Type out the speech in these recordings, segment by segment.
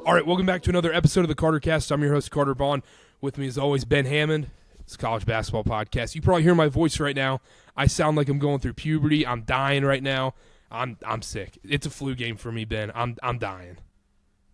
All right, welcome back to another episode of the KarterKast. I'm your host, Carter Vaughn. With me, as always, Ben Hammond. It's a college basketball podcast. You probably hear my voice right now. I sound like I'm going through puberty. I'm dying right now. I'm sick. It's a flu game for me, Ben. I'm dying.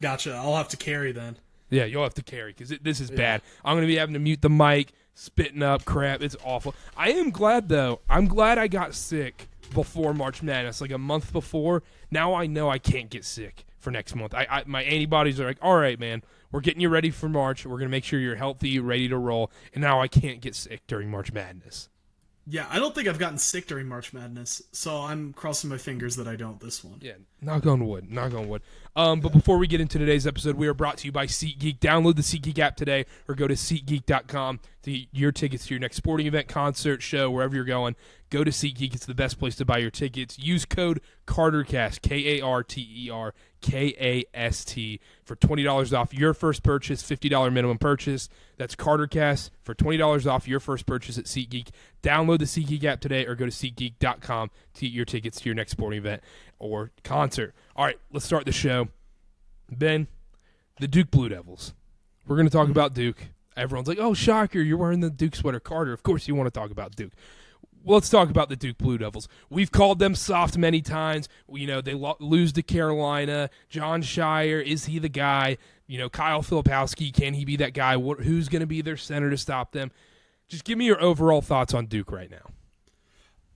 Gotcha. I'll have to carry then. Yeah, you'll have to carry because this is bad. I'm going to be having to mute the mic, spitting up crap. It's awful. I am glad, though. I'm glad I got sick before March Madness, like a month before. Now I know I can't get sick for next month. My antibodies are like, all right, man, we're getting you ready for March. We're going to make sure you're healthy, ready to roll. And now I can't get sick during March Madness. Yeah, I don't think I've gotten sick during March Madness, so I'm crossing my fingers that I don't this one. Yeah, knock on wood, knock on wood. But before we get into today's episode, we are brought to you by SeatGeek. Download the SeatGeek app today or go to SeatGeek.com to get your tickets to your next sporting event, concert, show, wherever you're going. Go to SeatGeek. It's the best place to buy your tickets. Use code KarterKast, KarterKast, for $20 off your first purchase, $50 minimum purchase. That's KarterKast for $20 off your first purchase at SeatGeek. Download the SeatGeek app today or go to SeatGeek.com to get your tickets to your next sporting event or concert. All right, let's start the show. Ben, the Duke Blue Devils. We're going to talk about Duke. Everyone's like, oh, shocker, you're wearing the Duke sweater. Carter, of course you want to talk about Duke. Well, let's talk about the Duke Blue Devils. We've called them soft many times. They lose to Carolina. John Shire, is he the guy? Kyle Filipowski, can he be that guy? Who's going to be their center to stop them? Just give me your overall thoughts on Duke right now.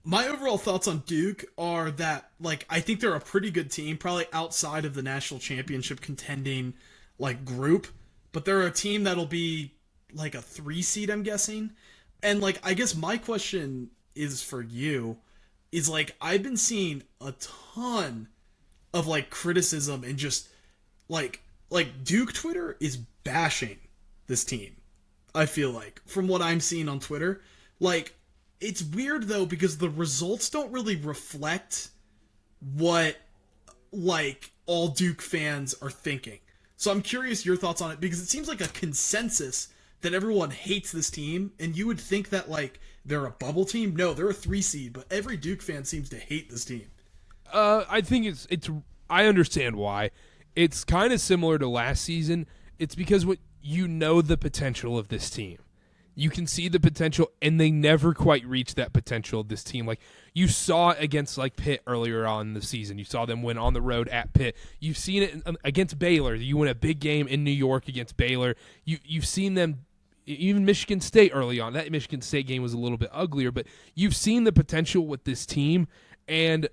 My overall thoughts on Duke are that, I think they're a pretty good team, probably outside of the national championship contending, group. But they're a team that'll be, a 3 seed, I'm guessing. And, I guess my question is for you is I've been seeing a ton of criticism and just Duke Twitter is bashing this team. I feel from what I'm seeing on Twitter, it's weird though because the results don't really reflect what all Duke fans are thinking. So I'm curious your thoughts on it because it seems like a consensus that everyone hates this team, and you would think that they're a bubble team. No, they're a 3 seed, but every Duke fan seems to hate this team. I think it's. I understand why. It's kind of similar to last season. It's because the potential of this team. You can see the potential, and they never quite reach that potential of this team. You saw it against Pitt earlier on in the season. You saw them win on the road at Pitt. You've seen it against Baylor. You win a big game in New York against Baylor. You've seen them. Even Michigan State early on. That Michigan State game was a little bit uglier, but you've seen the potential with this team, and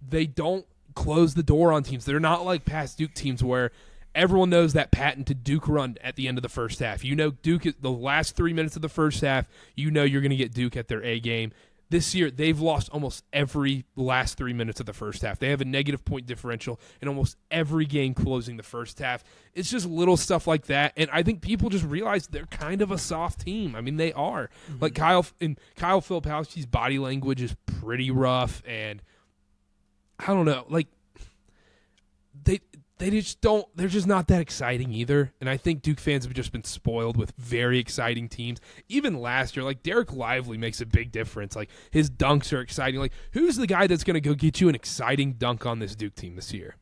they don't close the door on teams. They're not like past Duke teams where everyone knows that patented Duke run at the end of the first half. Duke, the last 3 minutes of the first half, you're going to get Duke at their A game. This year, they've lost almost every last 3 minutes of the first half. They have a negative point differential in almost every game closing the first half. It's just little stuff like that, and I think people just realize they're kind of a soft team. I mean, they are. Mm-hmm. Kyle Filipowski's body language is pretty rough, and I don't know, they just don't. They're just not that exciting either. And I think Duke fans have just been spoiled with very exciting teams. Even last year, Derek Lively makes a big difference. His dunks are exciting. Who's the guy that's going to go get you an exciting dunk on this Duke team this year?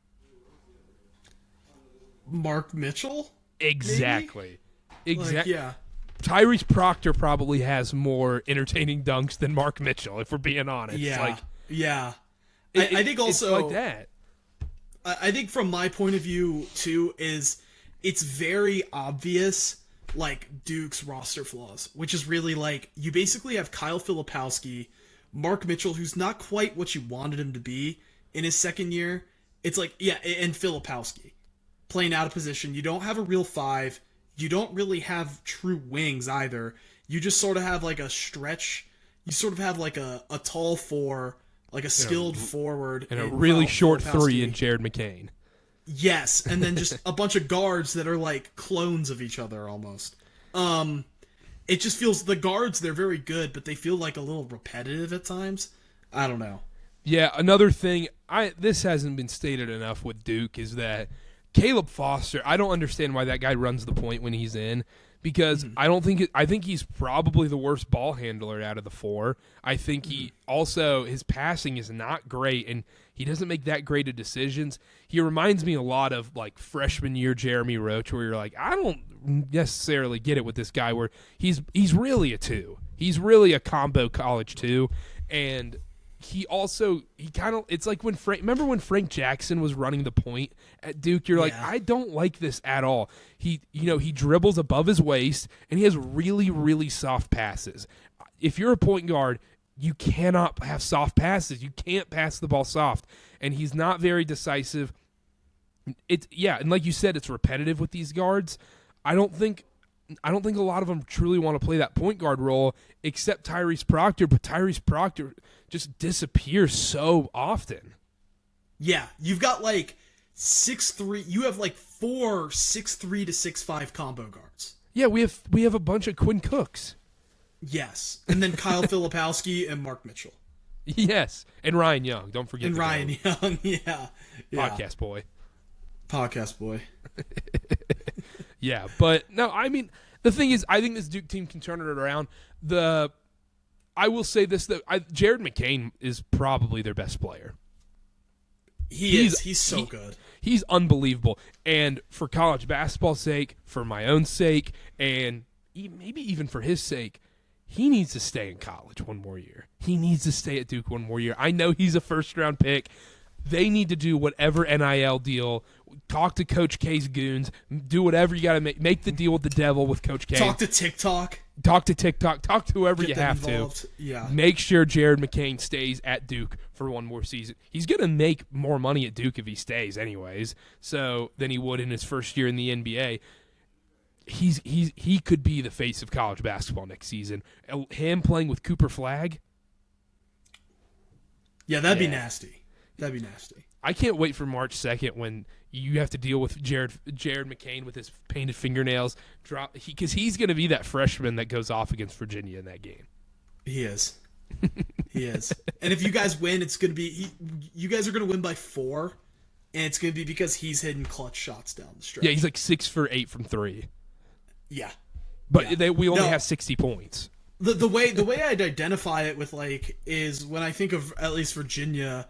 Mark Mitchell? Exactly. Exactly. Yeah. Tyrese Proctor probably has more entertaining dunks than Mark Mitchell, if we're being honest. Yeah. I think also it's like that. I think from my point of view, too, is it's very obvious, Duke's roster flaws, which is really, you basically have Kyle Filipowski, Mark Mitchell, who's not quite what you wanted him to be in his second year. It's and Filipowski playing out of position. You don't have a real 5. You don't really have true wings either. You just sort of have, a stretch. You sort of have, a tall 4, a skilled forward. And a really short 3 in Jared McCain. Yes, and then just a bunch of guards that are clones of each other almost. It just feels, the guards, they're very good, but they feel a little repetitive at times. I don't know. Yeah, another thing, this hasn't been stated enough with Duke is that Caleb Foster, I don't understand why that guy runs the point when he's in, because I think he's probably the worst ball handler out of the four. I think he also, his passing is not great, and he doesn't make that great of decisions. He reminds me a lot of like freshman year Jeremy Roach, where you're like, I don't necessarily get it with this guy, where he's really a 2. He's really a combo college 2, and he kind of, it's like remember when Frank Jackson was running the point at Duke? You're like, I don't like this at all. He dribbles above his waist, and he has really, really soft passes. If you're a point guard, you cannot have soft passes. You can't pass the ball soft, and he's not very decisive. And like you said, it's repetitive with these guards. I don't think a lot of them truly want to play that point guard role, except Tyrese Proctor. But Tyrese Proctor just disappears so often. Yeah, you've got like 6'3". You have like 4 6'3" to 6'5" combo guards. Yeah, we have a bunch of Quinn Cooks. Yes, and then Kyle Filipowski and Mark Mitchell. Yes, and Ryan Young. Don't forget. And Ryan Young. Yeah. Podcast boy. Yeah, but no, I mean, the thing is, I think this Duke team can turn it around. I will say this, that Jared McCain is probably their best player. He's so good. He's unbelievable. And for college basketball's sake, for my own sake, and maybe even for his sake, he needs to stay in college one more year. He needs to stay at Duke one more year. I know he's a first-round pick. They need to do whatever NIL deal. Talk to Coach K's goons. Do whatever you got to make. Make the deal with the devil with Coach K. Talk to TikTok. Talk to whoever you have involved. to. Yeah. Make sure Jared McCain stays at Duke for one more season. He's going to make more money at Duke if he stays anyways, than he would in his first year in the NBA. He could be the face of college basketball next season. Him playing with Cooper Flagg. Yeah, that'd be nasty. That'd be nasty. I can't wait for March 2nd when you have to deal with Jared McCain with his painted fingernails. Because he's going to be that freshman that goes off against Virginia in that game. He is. He is. And if you guys win, it's going to be you guys are going to win by 4, and it's going to be because he's hitting clutch shots down the stretch. Yeah, he's like 6 for 8 from 3. Yeah. But we only have 60 points. The way I'd identify it with is when I think of at least Virginia,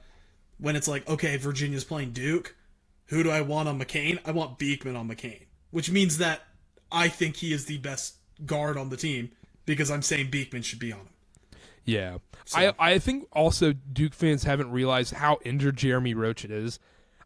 when it's like, okay, Virginia's playing Duke, who do I want on McCain? I want Beekman on McCain, which means that I think he is the best guard on the team because I'm saying Beekman should be on him. Yeah. So. I think also Duke fans haven't realized how injured Jeremy Roach is,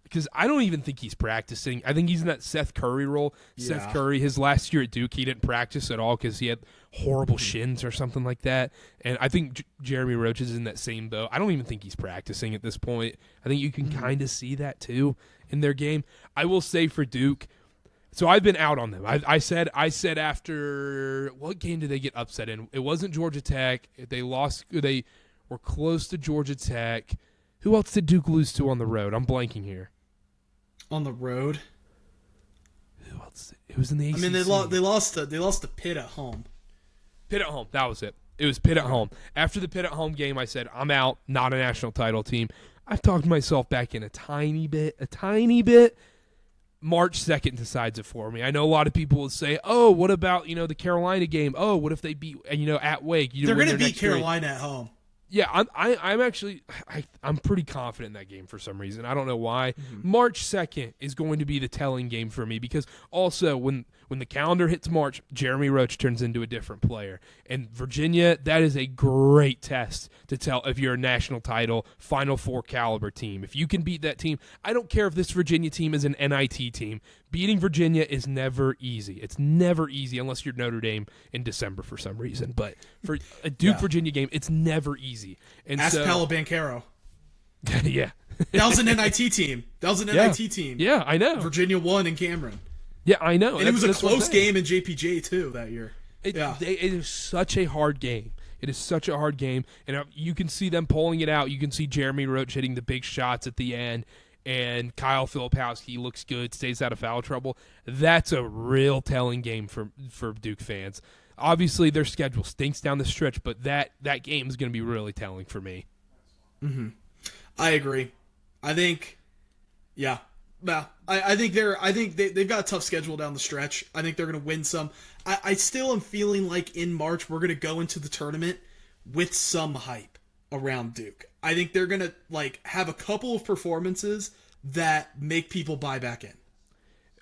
because I don't even think he's practicing. I think he's in that Seth Curry role. Yeah. Seth Curry, his last year at Duke, he didn't practice at all because he had horrible shins or something like that. And I think Jeremy Roach is in that same boat. I don't even think he's practicing at this point. I think you can kind of see that too in their game. I will say for Duke, so I've been out on them. I said after, what game did they get upset in? It wasn't Georgia Tech. They lost. They were close to Georgia Tech. Who else did Duke lose to on the road? I'm blanking here. On the road? Who else? It was in the ACC. I mean, they lost to Pitt at home. Pitt at home. That was it. It was Pitt at home. After the Pitt at home game, I said, I'm out. Not a national title team. I've talked myself back in a tiny bit. March 2nd decides it for me. I know a lot of people will say, oh, what about, the Carolina game? Oh, what if they beat, at Wake? They're going to beat Carolina at home. Yeah, I'm pretty confident in that game for some reason. I don't know why. March 2nd is going to be the telling game for me, because also when the calendar hits March, Jeremy Roach turns into a different player. And Virginia, that is a great test to tell if you're a national title, Final Four caliber team. If you can beat that team, I don't care if this Virginia team is an NIT team. Beating Virginia is never easy. It's never easy unless you're Notre Dame in December for some reason. But for a Duke-Virginia game, it's never easy. And ask Paolo Banchero. Yeah. That was an NIT team. Yeah, I know. Virginia won in Cameron. Yeah, I know. And it was a close game in JPJ, too, that year. It is such a hard game. It is such a hard game. And you can see them pulling it out. You can see Jeremy Roach hitting the big shots at the end. And Kyle Filipowski looks good, stays out of foul trouble. That's a real telling game for Duke fans. Obviously, their schedule stinks down the stretch, but that game is going to be really telling for me. I agree. I think, Yeah, they've got a tough schedule down the stretch. I think they're going to win some. I still am feeling like in March we're going to go into the tournament with some hype around Duke. I think they're going to like have a couple of performances that make people buy back in.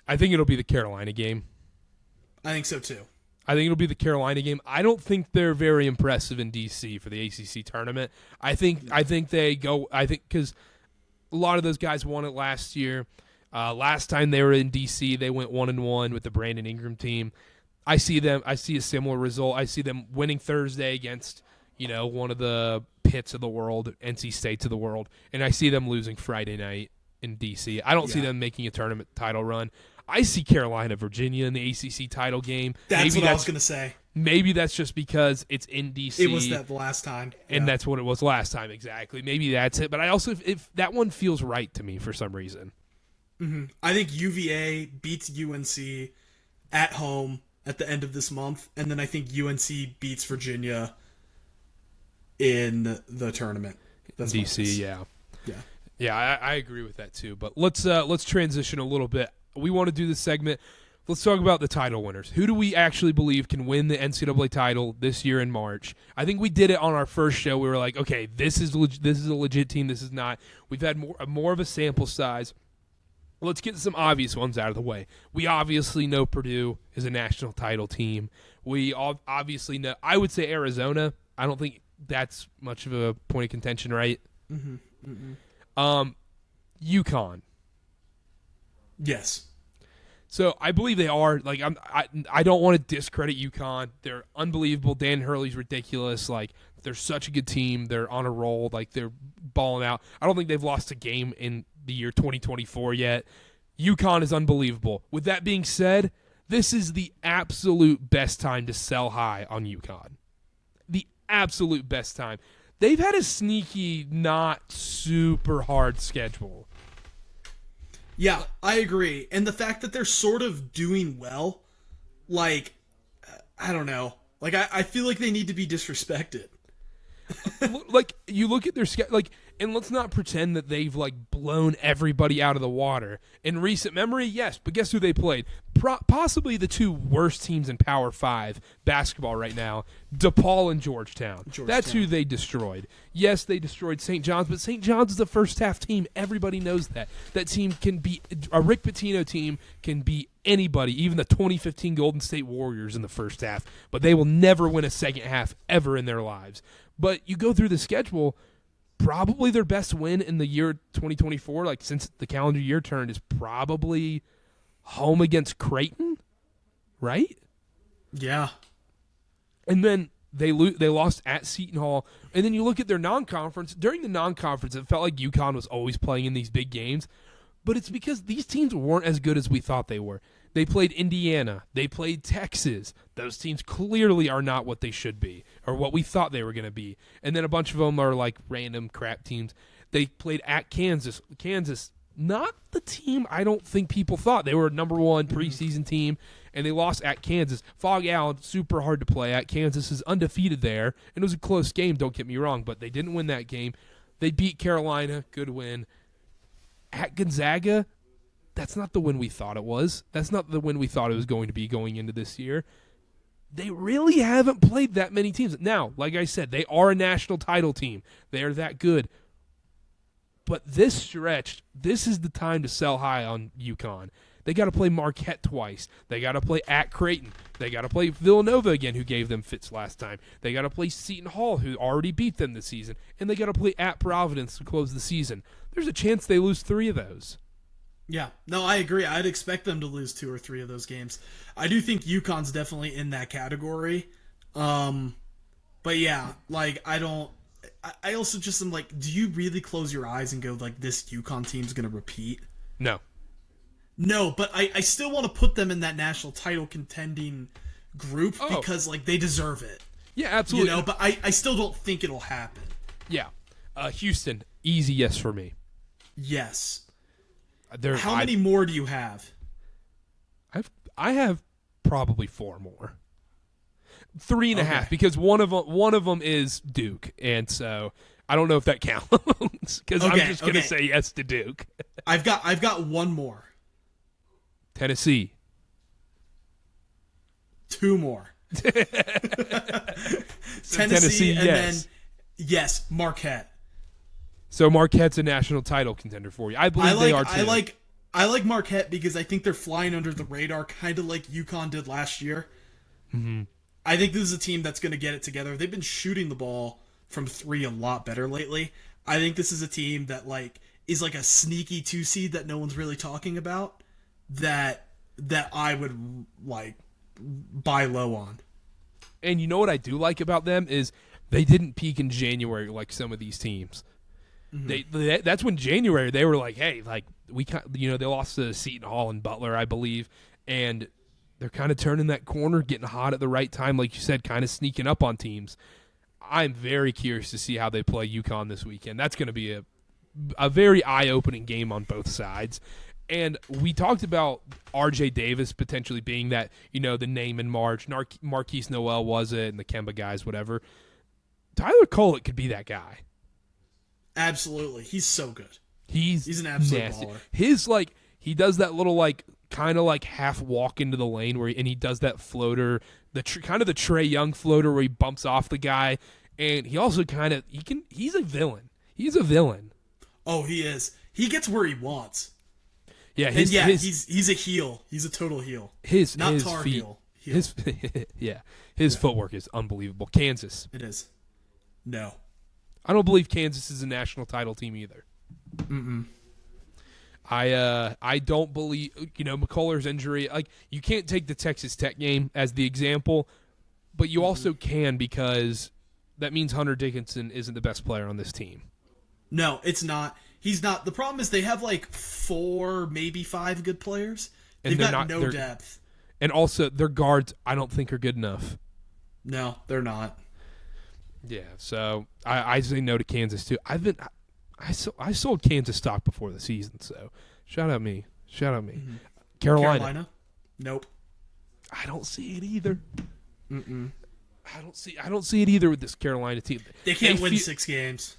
I think it'll be the Carolina game. I think so too. I think it'll be the Carolina game. I don't think they're very impressive in DC for the ACC tournament. I think because a lot of those guys won it last year. Last time they were in DC, they went 1-1 with the Brandon Ingram team. I see a similar result. I see them winning Thursday against, one of the Pitts of the world, NC States of the world, and I see them losing Friday night in DC. I don't see them making a tournament title run. I see Carolina, Virginia in the ACC title game. That's what I was going to say. Maybe that's just because it's in DC. It was that last time. And that's what it was last time, exactly. Maybe that's it. But I also, if that one feels right to me for some reason. Mm-hmm. I think UVA beats UNC at home at the end of this month, and then I think UNC beats Virginia in the tournament. That's DC, yeah. Yeah, I agree with that too. But let's transition a little bit. We want to do this segment. Let's talk about the title winners. Who do we actually believe can win the NCAA title this year in March? I think we did it on our first show. We were like, okay, this is a legit team. This is not. We've had more of a sample size. Let's get some obvious ones out of the way. We obviously know Purdue is a national title team. We obviously know, I would say Arizona. I don't think that's much of a point of contention, right? Mm-hmm. Mm-hmm. UConn. Yes. So I believe they are. Like I don't want to discredit UConn. They're unbelievable. Dan Hurley's ridiculous. Like they're such a good team. They're on a roll. Like they're balling out. I don't think they've lost a game in the year 2024 yet. UConn is unbelievable. With that being said, this is the absolute best time to sell high on UConn. The absolute best time. They've had a sneaky, not super hard schedule. Yeah, I agree. And the fact that they're sort of doing well, like, I don't know. Like, I feel like they need to be disrespected. Like, you look at their schedule, like, and let's not pretend that they've, like, blown everybody out of the water. In recent memory, yes, but guess who they played? Possibly the two worst teams in Power 5 basketball right now, DePaul and Georgetown. That's who they destroyed. Yes, they destroyed St. John's, but St. John's is a first-half team. Everybody knows that. That team can beat – a Rick Pitino team can beat anybody, even the 2015 Golden State Warriors in the first half, but they will never win a second half ever in their lives. But you go through the schedule, probably their best win in the year 2024, like since the calendar year turned, is probably home against Creighton, right? Yeah. And then they lost at Seton Hall. And then you look at their non-conference. During the non-conference, it felt like UConn was always playing in these big games. But it's because these teams weren't as good as we thought they were. They played Indiana. They played Texas. Those teams clearly are not what they should be or what we thought they were going to be. And then a bunch of them are like random crap teams. They played at Kansas. Kansas, not the team I don't think people thought. They were a number one preseason team, and they lost at Kansas. Fog Allen, super hard to play at. Kansas is undefeated there, and it was a close game, don't get me wrong, but they didn't win that game. They beat Carolina, good win. At Gonzaga, that's not the win we thought it was. That's not the win we thought it was going to be going into this year. They really haven't played that many teams. Now, like I said, they are a national title team. They are that good. But this stretch, this is the time to sell high on UConn. They got to play Marquette twice. They got to play at Creighton. They got to play Villanova again, who gave them fits last time. They got to play Seton Hall, who already beat them this season. And they got to play at Providence to close the season. There's a chance they lose 3 of those. Yeah, no, I agree. I'd expect them to lose 2 or 3 of those games. I do think UConn's definitely in that category. But yeah, like I also just am like, do you really close your eyes and go like, this UConn team's going to repeat? No, but I still want to put them in that national title contending group because like they deserve it. Yeah, absolutely. You know, but I still don't think it'll happen. Yeah. Houston, easy yes for me. Yes. How many more do you have? I have probably 4 more. 3.5 because one of them is Duke, and so I don't know if that counts because I'm just going to say yes to Duke. I've got one more. Tennessee. 2 more. Tennessee, and yes. then yes, Marquette. So Marquette's a national title contender for you. I believe they are too. I like Marquette because I think they're flying under the radar, kind of like UConn did last year. Mm-hmm. I think this is a team that's going to get it together. They've been shooting the ball from 3 a lot better lately. I think this is a team that is like a sneaky 2 seed that no one's really talking about. That I would buy low on. And you know what I do like about them is they didn't peak in January like some of these teams. Mm-hmm. That's when January they were like, hey, they lost to Seton Hall and Butler, I believe, and they're kind of turning that corner, getting hot at the right time, like you said, kind of sneaking up on teams. I'm very curious to see how they play UConn this weekend. That's going to be a very eye-opening game on both sides. And we talked about R.J. Davis potentially being that, the name in March. Marquise Noel was it, and the Kemba guys, whatever. Tyler Kolek could be that guy. Absolutely. He's so good. He's an absolute nasty. baller. He does that little kind of half walk into the lane and he does that floater, kind of the Trae Young floater where he bumps off the guy, and he also he's a villain. He's a villain. Oh, he is. He gets where he wants. Yeah, he's a heel. He's a total heel. His Tar feet, heel. His footwork is unbelievable. Kansas. It is. No. I don't believe Kansas is a national title team either. Mm-mm. I don't believe McCullough's injury. You can't take the Texas Tech game as the example, but you also can because that means Hunter Dickinson isn't the best player on this team. No, it's not. He's not. The problem is they have 4, maybe 5 good players. They've got no depth. And also their guards I don't think are good enough. No, they're not. Yeah, so I say no to Kansas too. I sold Kansas stock before the season, so shout out me. Mm-hmm. Carolina. Nope. I don't see it either. Mm-mm. I don't see it either with this Carolina team. They can't win 6 games.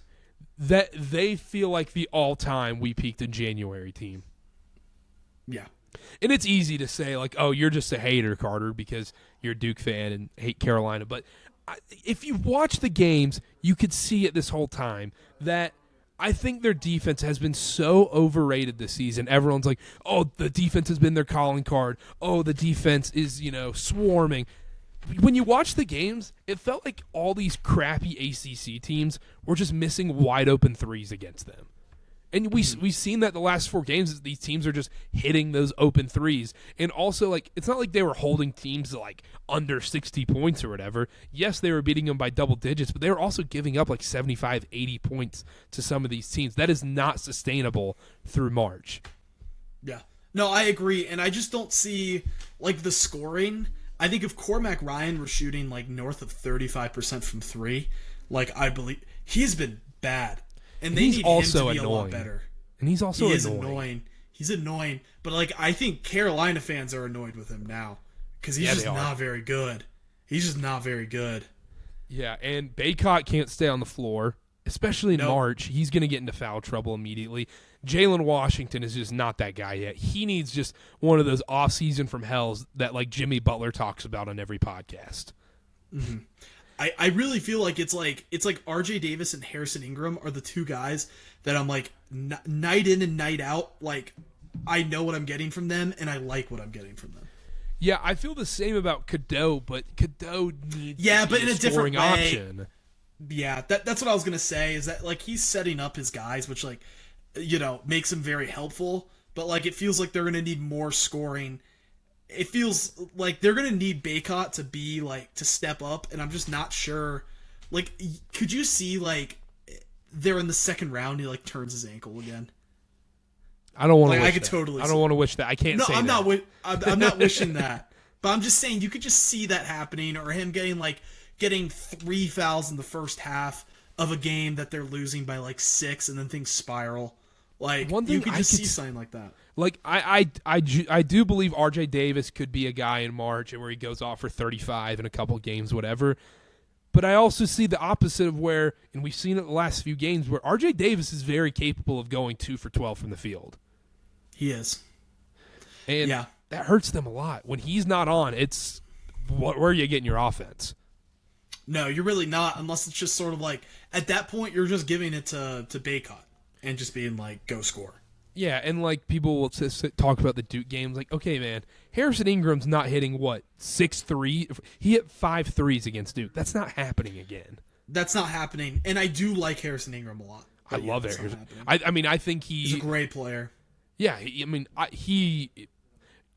That they feel like the all-time we peaked in January team. Yeah. And it's easy to say oh, you're just a hater, Carter, because you're a Duke fan and hate Carolina, but if you watch the games, you could see it this whole time that I think their defense has been so overrated this season. Everyone's like, oh, the defense has been their calling card. Oh, the defense is, swarming. When you watch the games, it felt like all these crappy ACC teams were just missing wide open threes against them. And we've seen that the last 4 games, these teams are just hitting those open threes. And also, it's not like they were holding teams to, under 60 points or whatever. Yes, they were beating them by double digits, but they were also giving up, 75, 80 points to some of these teams. That is not sustainable through March. Yeah. No, I agree. And I just don't see, the scoring. I think if Cormac Ryan were shooting, north of 35% from 3, I believe he's been bad. And they need him to be a lot better. And he's also annoying. He is annoying. He's annoying. But, I think Carolina fans are annoyed with him now. Because he's just not very good. He's just not very good. Yeah, and Baycott can't stay on the floor, especially in March. He's going to get into foul trouble immediately. Jalen Washington is just not that guy yet. He needs just one of those off-season from hells that, Jimmy Butler talks about on every podcast. Mm-hmm. I really feel like it's like RJ Davis and Harrison Ingram are the 2 guys that I'm night in and night out, I know what I'm getting from them and I like what I'm getting from them. Yeah, I feel the same about Cadeau, but Cadeau needs but in a different way. Option. Yeah, that's what I was gonna say is that he's setting up his guys, which makes him very helpful, but it feels like they're gonna need more scoring. It feels like they're going to need Baycott to be, to step up, and I'm just not sure. Could you see, they're in the second round, he, turns his ankle again? I don't want to wish I could that. totally I don't want to wish that. I can't say I'm that. I'm not wishing that. But I'm just saying, you could just see that happening, or him getting 3 fouls in the first half of a game that they're losing by, 6, and then things spiral. You could just see something like that. I do believe R.J. Davis could be a guy in March and where he goes off for 35 in a couple games, whatever. But I also see the opposite of where, and we've seen it the last few games, where R.J. Davis is very capable of going 2 for 12 from the field. He is. And that hurts them a lot. When he's not on, it's where are you getting your offense? No, you're really not, unless it's just sort of like, at that point, you're just giving it to Baycott and just being like, go score. Yeah, and like people will talk about the Duke games, like, okay, man, Harrison Ingram's not hitting, 6-3? He hit 5 threes against Duke. That's not happening again. That's not happening, and I do like Harrison Ingram a lot. I love Harrison. I think he's a great player. Yeah,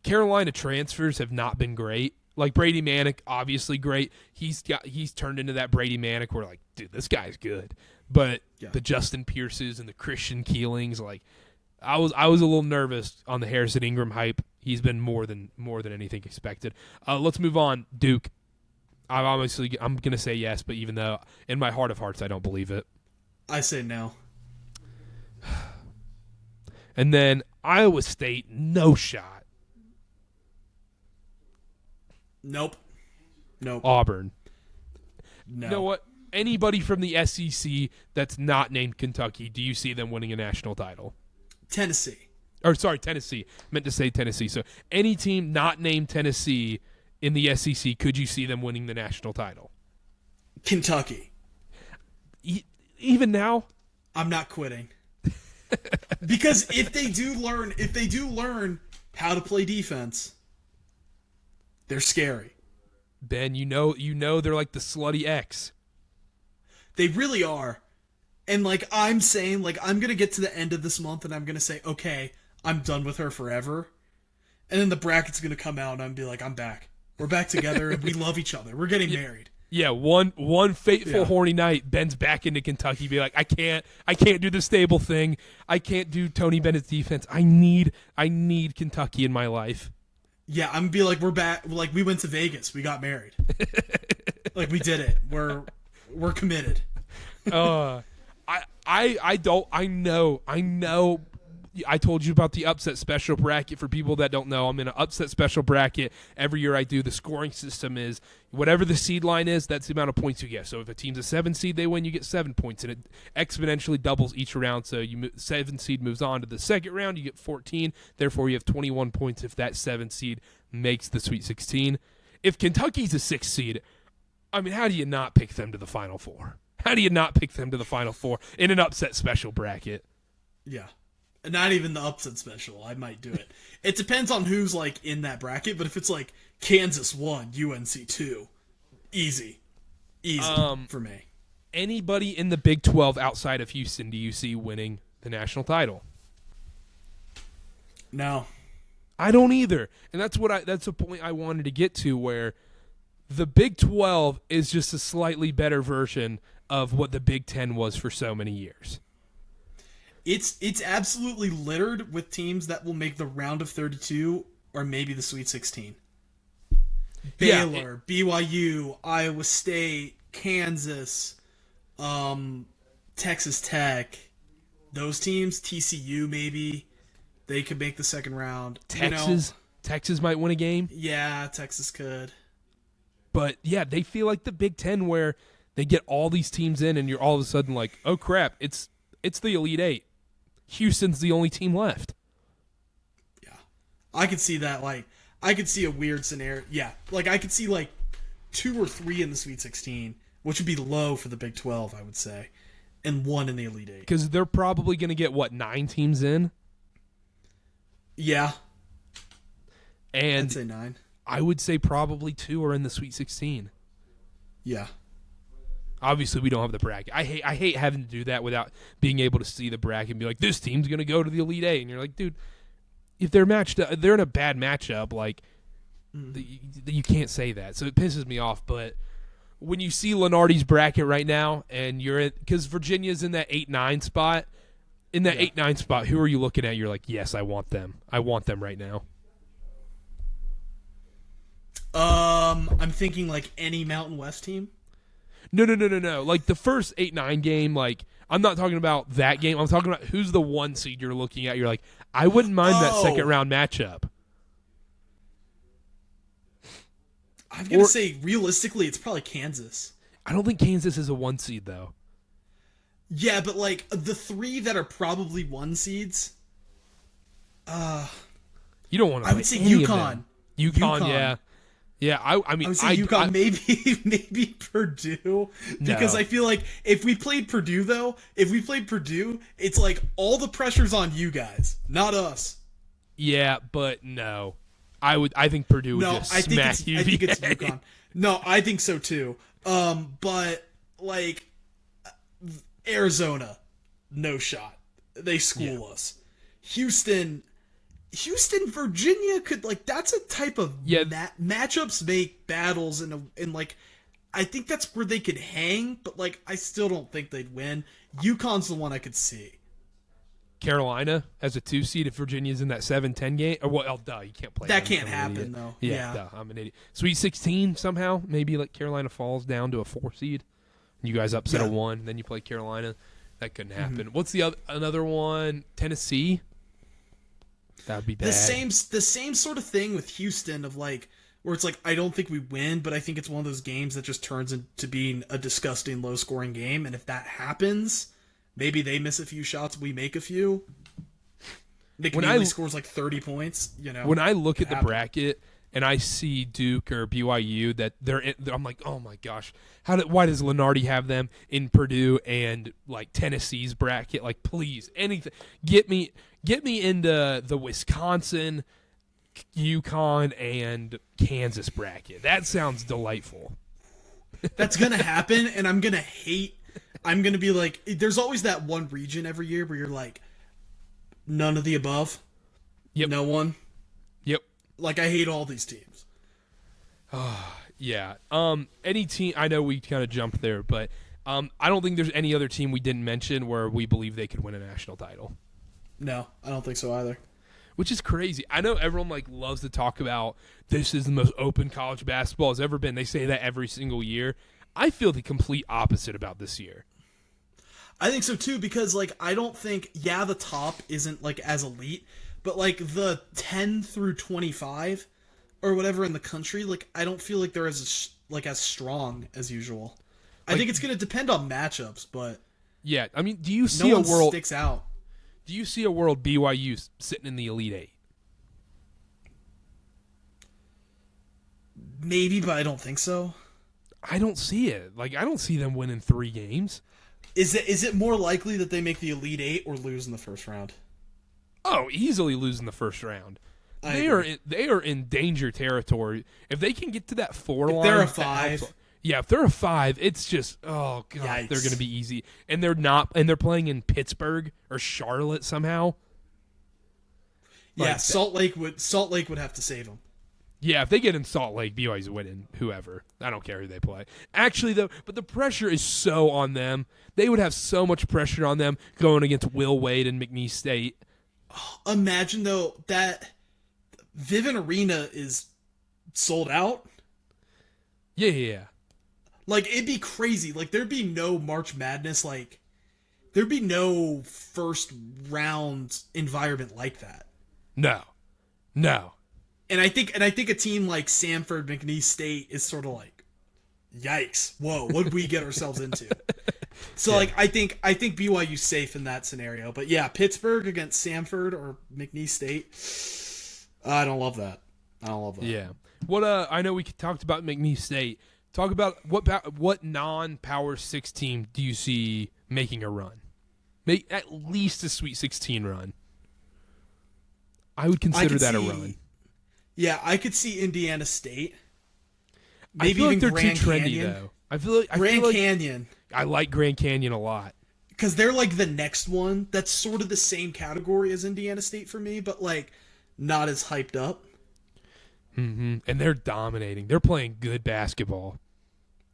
Carolina transfers have not been great. Like Brady Manick, obviously great. He's turned into that Brady Manick where like, dude, this guy's good. But the Justin Pierces and the Christian Keelings, like I was a little nervous on the Harrison Ingram hype. He's been more than anything expected. Let's move on. Duke. I'm gonna say yes, but even though in my heart of hearts I don't believe it. I say no. And then Iowa State, no shot. Nope. Auburn. No. You know what? Anybody from the SEC that's not named Kentucky, do you see them winning a national title? Tennessee. Tennessee. Meant to say Tennessee. So any team not named Tennessee in the SEC, could you see them winning the national title? Kentucky. Even now? I'm not quitting. Because if they do learn how to play defense, they're scary. Ben, you know they're like the slutty X. They really are. And like I'm saying, like I'm going to get to the end of this month and I'm going to say, okay, I'm done with her forever. And then the bracket's going to come out and I'm going to be like, I'm back. We're back together and we love each other. We're getting married. Yeah, one fateful horny night, Ben's back into Kentucky. Be like, I can't do the stable thing. I can't do Tony Bennett's defense. I need Kentucky in my life. Yeah, I'm gonna be like, we're back. Like we went to Vegas. We got married. Like we did it. We're committed. I know. I told you about the upset special bracket. For people that don't know, I'm in an upset special bracket. Every year I do. The scoring system is whatever the seed line is, that's the amount of points you get. So if a team's a 7 seed, they win, you get 7 points. And it exponentially doubles each round. So 7 seed moves on to the second round, you get 14. Therefore, you have 21 points if that 7 seed makes the Sweet 16. If Kentucky's a 6 seed, I mean, how do you not pick them to the Final Four? How do you not pick them to the Final Four in an upset special bracket? Yeah. Not even the upset special. I might do it. It depends on who's like in that bracket, but if it's like Kansas 1, UNC 2, easy for me. Anybody in the Big 12 outside of Houston do you see winning the national title? No. I don't either. And that's a point I wanted to get to, where the Big 12 is just a slightly better version of what the Big 10 was for so many years. It's absolutely littered with teams that will make the round of 32 or maybe the Sweet 16. Baylor, BYU, Iowa State, Kansas, Texas Tech, those teams, TCU maybe, they could make the second round. Texas might win a game. Yeah, Texas could. But yeah, they feel like the Big 10 where they get all these teams in and you're all of a sudden like, oh crap, it's the Elite Eight. Houston's the only team left. Yeah. I could see that. Like, I could see a weird scenario. Yeah. Like, I could see, like, 2 or 3 in the Sweet 16, which would be low for the Big 12, I would say, and 1 in the Elite Eight. Because they're probably going to get, 9 teams in? Yeah. And I'd say 9. I would say probably 2 are in the Sweet 16. Yeah. Obviously, we don't have the bracket. I hate having to do that without being able to see the bracket and be like, this team's going to go to the Elite Eight. And you're like, dude, if they're matched up, they're in a bad matchup. Like, you can't say that. So it pisses me off. But when you see Lenardi's bracket right now, and you're in, because Virginia's in that 8-9 spot, in that 8-9 spot, who are you looking at? You're like, yes, I want them. I want them right now. I'm thinking like any Mountain West team. No. Like the first 8-9 game, like I'm not talking about that game. I'm talking about who's the 1 seed you're looking at. You're like, I wouldn't mind that second round matchup. I'm going to say realistically it's probably Kansas. I don't think Kansas is a 1 seed though. Yeah, but like the 3 that are probably 1 seeds. You don't want to. I would say UConn. UConn, yeah. Yeah, I mean, I would say UConn, maybe Purdue, because I feel like if we played Purdue, it's like all the pressure's on you guys, not us. Yeah, but no, I think Purdue would just smack UVA. I think it's UConn. No, I think so too. But like Arizona, no shot. They school us. Houston, Virginia could that's a type of matchups make battles and like I think that's where they could hang, but like I still don't think they'd win. UConn's the one I could see. Carolina as a 2 seed if Virginia's in that 7-10 game. Or well, duh, you can't play. That can't happen though. Yeah, duh, I'm an idiot. Sweet 16 somehow, maybe like Carolina falls down to a 4 seed. You guys upset a 1, then you play Carolina. That couldn't happen. Mm-hmm. What's the another one? Tennessee. That would be bad. The same sort of thing with Houston of like where it's like I don't think we win, but I think it's one of those games that just turns into being a disgusting low scoring game, and if that happens, maybe they miss a few shots, we make a few. McNeely scores like 30 points, When I look at the bracket and I see Duke or BYU that I'm like, oh my gosh, why does Lenardi have them in Purdue and like Tennessee's bracket? Like, please, anything, get me into the Wisconsin, UConn, and Kansas bracket. That sounds delightful. That's gonna happen, and I'm gonna be like, there's always that one region every year where you're like, none of the above. Yep. No one. Yep. Like, I hate all these teams. Yeah. Any team, I know we kind of jumped there, but I don't think there's any other team we didn't mention where we believe they could win a national title. No, I don't think so either. Which is crazy. I know everyone loves to talk about this is the most open college basketball has ever been. They say that every single year. I feel the complete opposite about this year. I think so too, because I don't think the top isn't as elite, but the 10 through 25 or whatever in the country, I don't feel like they're as strong as usual. I think it's going to depend on matchups, but yeah, I mean, do you see a world sticks out? Do you see a world BYU sitting in the Elite 8? Maybe, but I don't think so. I don't see it. I don't see them winning 3 games. Is it more likely that they make the Elite 8 or lose in the first round? Oh, easily lose in the first round. They are in danger territory. If they can get to that 4 line, they're a 5. If they're a 5, it's just oh god, Yikes. They're going to be easy. And they're not, and they're playing in Pittsburgh or Charlotte somehow. Yeah, Salt Lake would have to save them. Yeah, if they get in Salt Lake, BYU's winning. Whoever, I don't care who they play. Actually, though, but the pressure is so on them. They would have so much pressure on them going against Will Wade and McNeese State. Imagine though that Vivint Arena is sold out. Yeah. It'd be crazy. There'd be no March Madness. There'd be no first round environment like that. No. And I think a team like Samford, McNeese State is sort of yikes. Whoa, what did we get ourselves into? So yeah. I think BYU's safe in that scenario. But yeah, Pittsburgh against Samford or McNeese State. I don't love that. Yeah. What I know we talked about McNeese State. Talk about what non-Power 6 team do you see making a run? Make at least a Sweet 16 run. I would consider that a run. Yeah, I could see Indiana State. Maybe I feel even they're Grand too trendy Canyon. Though. I feel like Grand Canyon. I like Grand Canyon a lot because they're the next one. That's sort of the same category as Indiana State for me, but not as hyped up. Mm-hmm. And they're dominating. They're playing good basketball.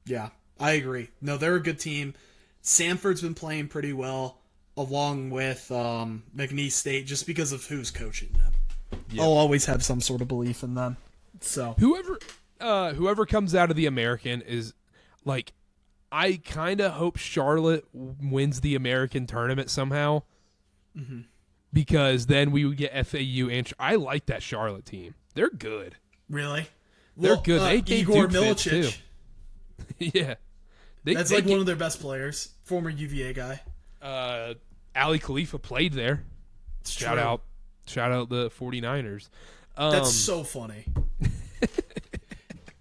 Yeah, I agree. No, they're a good team. Samford's been playing pretty well, along with McNeese State, just because of who's coaching them. Yep. I'll always have some sort of belief in them. So whoever comes out of the American is I kind of hope Charlotte wins the American tournament somehow, because then we would get FAU and I like that Charlotte team. They're good. Really? They're good. They gave Igor Duke fits Milicic too. Yeah. That's like one of their best players, former UVA guy. Ali Khalifa played there. Shout out the 49ers. That's so funny.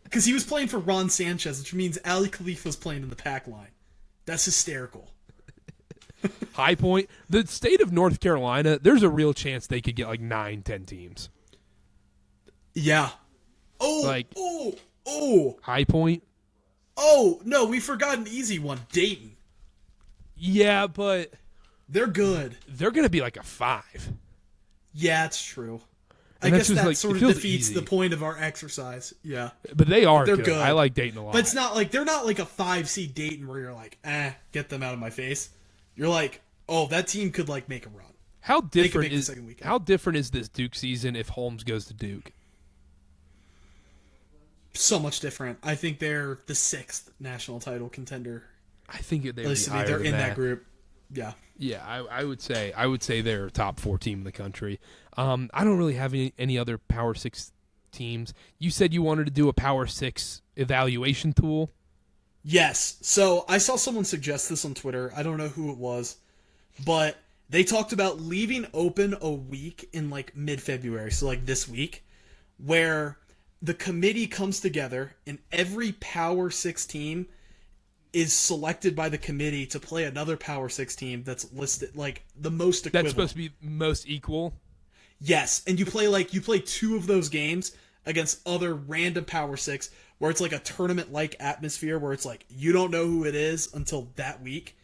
Because he was playing for Ron Sanchez, which means Ali Khalifa was playing in the pack line. That's hysterical. High Point. The state of North Carolina, there's a real chance they could get like 9-10 teams. Yeah. High Point. Oh, no, we forgot an easy one. Dayton. Yeah, but they're good. They're going to be like a 5. Yeah, it's true. And I guess that like, sort of defeats the point of our exercise. Yeah. But they are they're good. I like Dayton a lot. But it's not like they're not like a 5 seed Dayton where you're like, get them out of my face. You're like, oh, that team could like make a run. How different is this Duke season if Holmes goes to Duke? So much different. I think they're the 6th national title contender. I think they'd be higher they're than in that group. Yeah. Yeah, I would say they're a top 4 team in the country. I don't really have any other Power 6 teams. You said you wanted to do a Power 6 evaluation tool? Yes. So I saw someone suggest this on Twitter. I don't know who it was, but they talked about leaving open a week in like mid-February, so like this week, where the committee comes together and every Power 6 team is selected by the committee to play another Power 6 team that's listed like the most equivalent. That's supposed to be most equal? Yes, and you play 2 of those games against other random Power 6 where it's like a tournament-like atmosphere where it's like you don't know who it is until that week.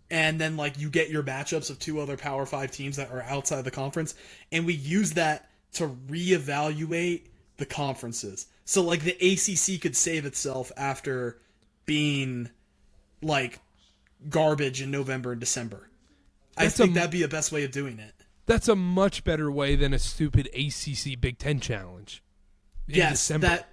And then like you get your matchups of 2 other Power 5 teams that are outside the conference, and we use that to reevaluate the conferences. So like the ACC could save itself after being like garbage in November and December. I think that'd be the best way of doing it. That's a much better way than a stupid ACC Big Ten challenge. Yes, December.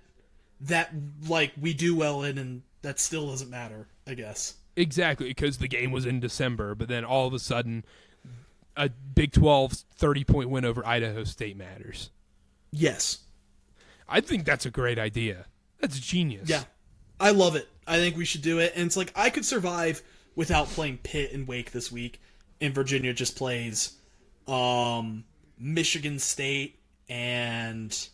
that like we do well in, and that still doesn't matter, I guess. Exactly, because the game was in December, but then all of a sudden, a Big 12 30-point win over Idaho State matters. Yes. I think that's a great idea. That's genius. Yeah. I love it. I think we should do it. And it's like I could survive without playing Pitt and Wake this week, and Virginia just plays Michigan State and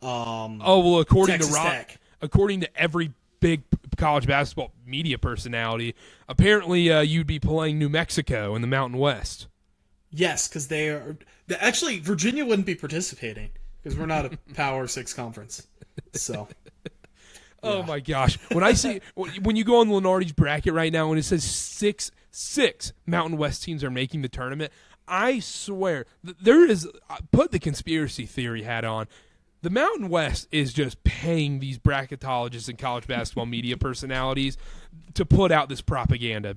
according Texas to Tech. According to every big college basketball media personality, apparently you'd be playing New Mexico in the Mountain West. Yes, because actually Virginia wouldn't be participating because we're not a Power 6 conference. So. Oh my gosh! When you go on Lenardi's bracket right now and it says six Mountain West teams are making the tournament, I swear there is. Put the conspiracy theory hat on. The Mountain West is just paying these bracketologists and college basketball media personalities to put out this propaganda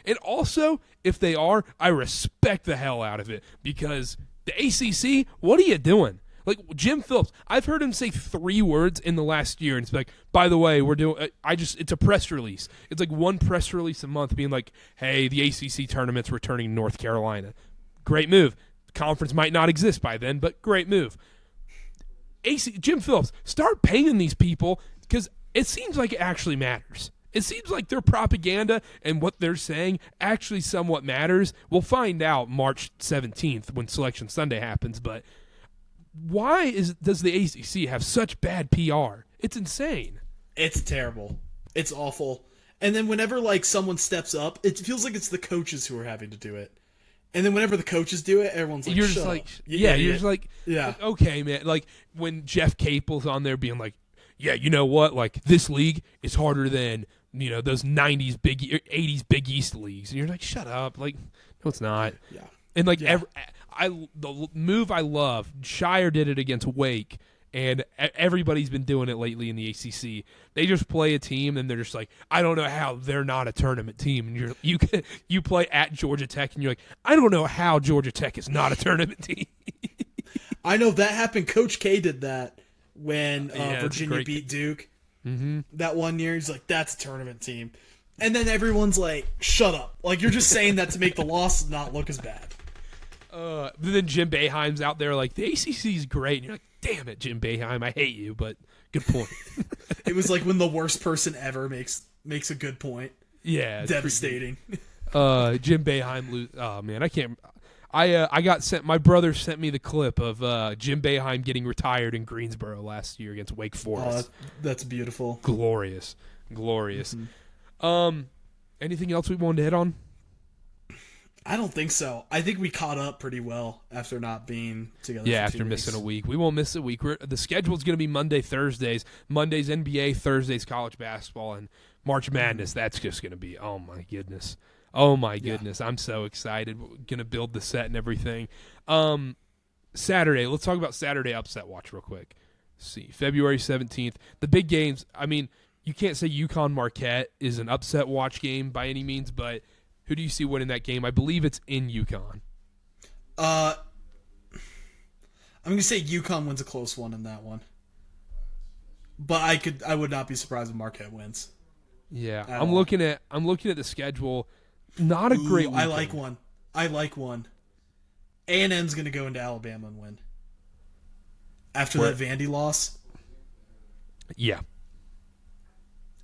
and also, if they are, I respect the hell out of it because the ACC, what are you doing? Like Jim Phillips, I've heard him say 3 words in the last year, and it's like, by the way, we're doing. It's a press release. It's like one press release a month, being like, hey, the ACC tournament's returning to North Carolina. Great move. The conference might not exist by then, but great move. Jim Phillips, start paying these people because it seems like it actually matters. It seems like their propaganda and what they're saying actually somewhat matters. We'll find out March 17th when Selection Sunday happens, but. Why does the ACC have such bad PR? It's insane. It's terrible. It's awful. And then whenever like someone steps up, it feels like it's the coaches who are having to do it. And then whenever the coaches do it, everyone's like, you're just like, you're just like, yeah, okay, man. Like when Jeff Capel's on there being like, yeah, you know what? Like this league is harder than those 80s Big East leagues, and you're like, shut up. Like, no, it's not. Yeah. And like the move I love, Shire did it against Wake, and everybody's been doing it lately in the ACC. They just play a team, and they're just like, I don't know how they're not a tournament team. And you play at Georgia Tech, and you're like, I don't know how Georgia Tech is not a tournament team. I know that happened. Coach K did that when Virginia beat Duke. Mm-hmm. That one year, he's like, that's a tournament team. And then everyone's like, shut up. Like, you're just saying that to make the loss not look as bad. Then Jim Boeheim's out there like, the ACC is great. And you're like, damn it, Jim Boeheim, I hate you, but good point. It was like when the worst person ever makes a good point. Yeah, devastating. Jim Boeheim oh man, I can't. I got sent. My brother sent me the clip of Jim Boeheim getting retired in Greensboro last year against Wake Forest. That's beautiful. Glorious. Mm-hmm. Anything else we wanted to hit on? I don't think so. I think we caught up pretty well after not being together. Yeah, for after 2 missing weeks. a week. We won't miss a week. The schedule's going to be Monday, Thursdays. Monday's NBA, Thursdays college basketball, and March Madness. That's just going to be, oh my goodness. Yeah. I'm so excited. We're going to build the set and everything. Saturday. Let's talk about Saturday upset watch real quick. Let's see, February 17th. The big games. I mean, you can't say UConn Marquette is an upset watch game by any means, but who do you see winning that game? I believe it's in UConn. I'm going to say UConn wins a close one in that one. But I would not be surprised if Marquette wins. Yeah, I'm looking at the schedule. Not a great weekend. I like one. A&M's going to go into Alabama and win. After that Vandy loss. Yeah.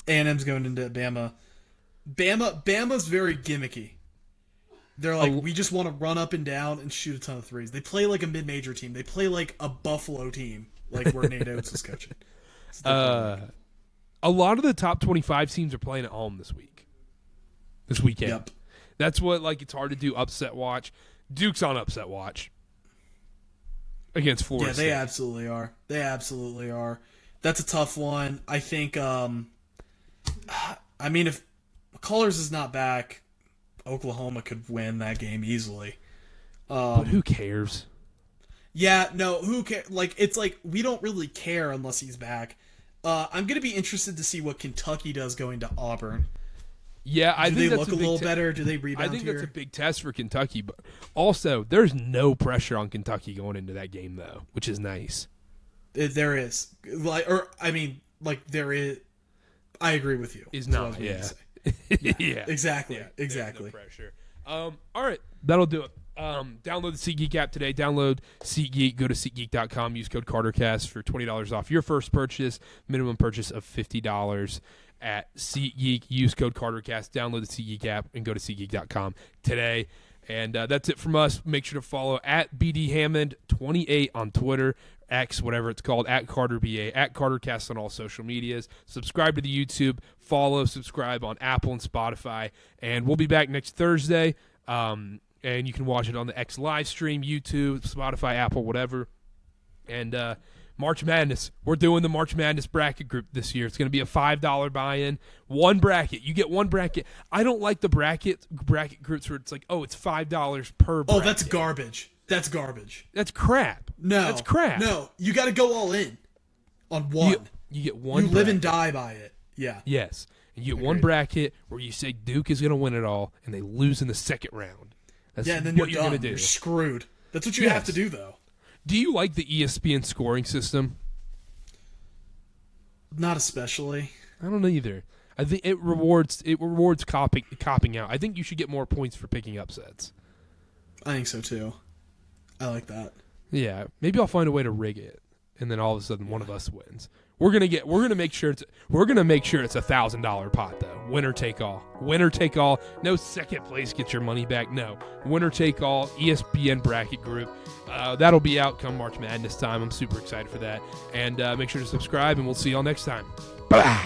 A&M's going into Bama. Bama's very gimmicky. They're like, we just want to run up and down and shoot a ton of threes. They play like a mid-major team. They play like a Buffalo team, like where Nate Oates is coaching. A lot of the top 25 teams are playing at home this weekend. Yep. That's what, like, it's hard to do upset watch. Duke's on upset watch against Florida State. They absolutely are. That's a tough one. I think, I mean, if McCullers is not back, Oklahoma could win that game easily. But who cares? Yeah, no, who cares? Like, it's like, we don't really care unless he's back. I'm going to be interested to see what Kentucky does going to Auburn. Yeah, I think they that's look a little better? Do they rebound? I think here? that's a big test for Kentucky, but also there's no pressure on Kentucky going into that game though, which is nice. There is, there is. I agree with you. Is not, yeah. Yeah, exactly, Yeah, exactly. No pressure. All right, that'll do it. Download the SeatGeek app today. Download SeatGeek. Go to SeatGeek.com. Use code KarterKast for $20 off your first purchase. Minimum purchase of $50 at SeatGeek. Use code KarterKast. Download the SeatGeek app and go to SeatGeek.com today. And that's it from us. Make sure to follow at BDHammond28 on Twitter, X, whatever it's called, at CarterBA, at KarterKast on all social medias. Subscribe to the YouTube. Subscribe on Apple and Spotify. And we'll be back next Thursday. And you can watch it on the X live stream, YouTube, Spotify, Apple, whatever. And March Madness. We're doing the March Madness bracket group this year. It's going to be a $5 buy-in. One bracket. You get one bracket. I don't like the bracket groups where it's like, oh, it's $5 per bracket. Oh, that's garbage. That's garbage. That's crap. No. That's crap. No, you got to go all in on one. You get one You live and die by it. Yeah. Yes. And you get one bracket where you say Duke is going to win it all, and they lose in the second round. That's and then what you're going to done. do. You're screwed. That's what you have to do, though. Do you like the ESPN scoring system? Not especially. I don't either. I think it rewards copping out. I think you should get more points for picking upsets. I think so too. I like that. Yeah, maybe I'll find a way to rig it, and then all of a sudden one of us wins. We're gonna make sure it's $1,000 pot though. Winner take all. Winner take all. No second place get your money back. No, winner take all. ESPN bracket group. That'll be out come March Madness time. I'm super excited for that. And make sure to subscribe, and we'll see y'all next time. Bye.